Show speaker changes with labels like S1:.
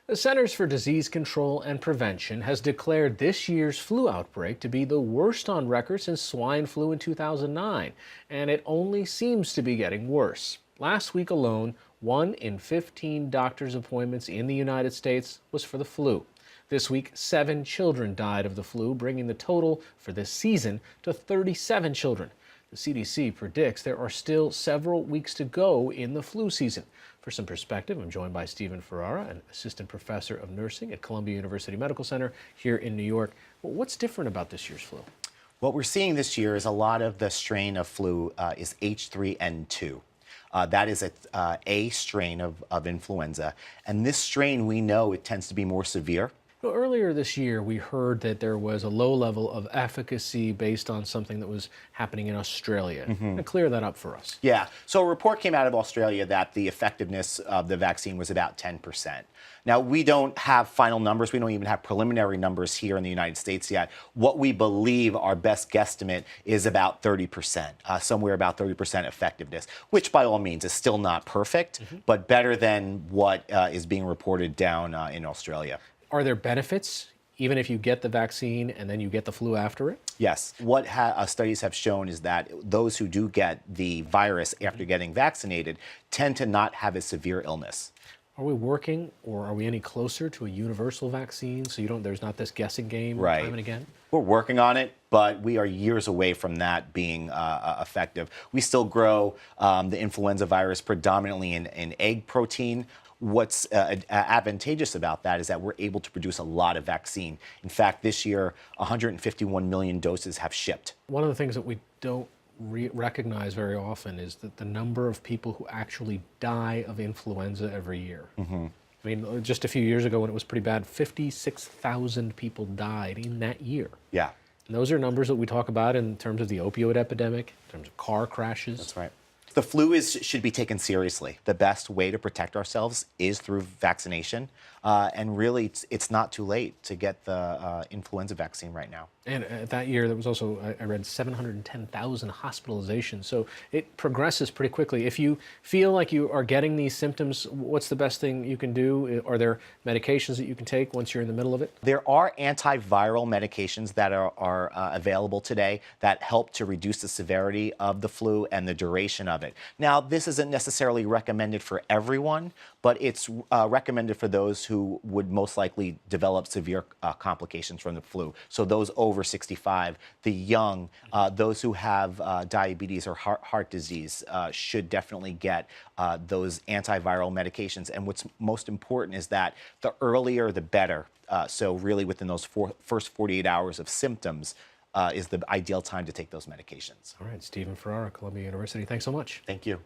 S1: The Centers for Disease Control and Prevention has declared this year's flu outbreak to be the worst on record since swine flu in 2009, and it only seems to be getting worse. Last week alone, 1 in 15 doctor's appointments in the United States was for the flu. This week, 7 children died of the flu, bringing the total for this season to 37 children. The CDC predicts there are still several weeks to go in the flu season. For some perspective, I'm joined by Stephen Ferrara, an assistant professor of nursing at Columbia University Medical Center here in New York. Well, what's different about this year's flu?
S2: What we're seeing this year is a lot of the strain of flu is H3N2. That is a strain of influenza. And this strain, we know it tends to be more severe.
S1: Well, earlier this year, we heard that there was a low level of efficacy based on something that was happening in Australia. Clear that up for us.
S2: Yeah. So a report came out of Australia that the effectiveness of the vaccine was about 10%. Now, we don't have final numbers. We don't even have preliminary numbers here in the United States yet. What we believe our best guesstimate is about 30%, somewhere about 30% effectiveness, which by all means is still not perfect, but better than what is being reported down in Australia.
S1: Are there benefits, even if you get the vaccine and then you get the flu after it?
S2: Yes. What studies have shown is that those who do get the virus after getting vaccinated tend to not have a severe illness.
S1: Are we working, or are we any closer to a universal vaccine so there's not this guessing game time and again?
S2: We're working on it, but we are years away from that being effective. We still grow the influenza virus predominantly in egg protein. What's advantageous about that is that we're able to produce a lot of vaccine. In fact, this year, 151 million doses have shipped.
S1: One of the things that we don't recognize very often is that the number of people who actually die of influenza every year. I mean, just a few years ago when it was pretty bad, 56,000 people died in that year.
S2: Yeah.
S1: And those are numbers that we talk about in terms of the opioid epidemic, in terms of car crashes.
S2: That's right. The flu should be taken seriously. The best way to protect ourselves is through vaccination. And really, it's not too late to get the influenza vaccine right now.
S1: And that year, there was also, I read, 710,000 hospitalizations. So it progresses pretty quickly. If you feel like you are getting these symptoms, what's the best thing you can do? Are there medications that you can take once you're in the middle of it?
S2: There are antiviral medications that are available today that help to reduce the severity of the flu and the duration of it. Now, this isn't necessarily recommended for everyone, but it's recommended for those who would most likely develop severe complications from the flu. So those over 65, the young, those who have diabetes or heart disease should definitely get those antiviral medications. And what's most important is that the earlier, the better. So really within those first 48 hours of symptoms is the ideal time to take those medications.
S1: All right, Stephen Ferrara, Columbia University. Thanks so much.
S2: Thank you.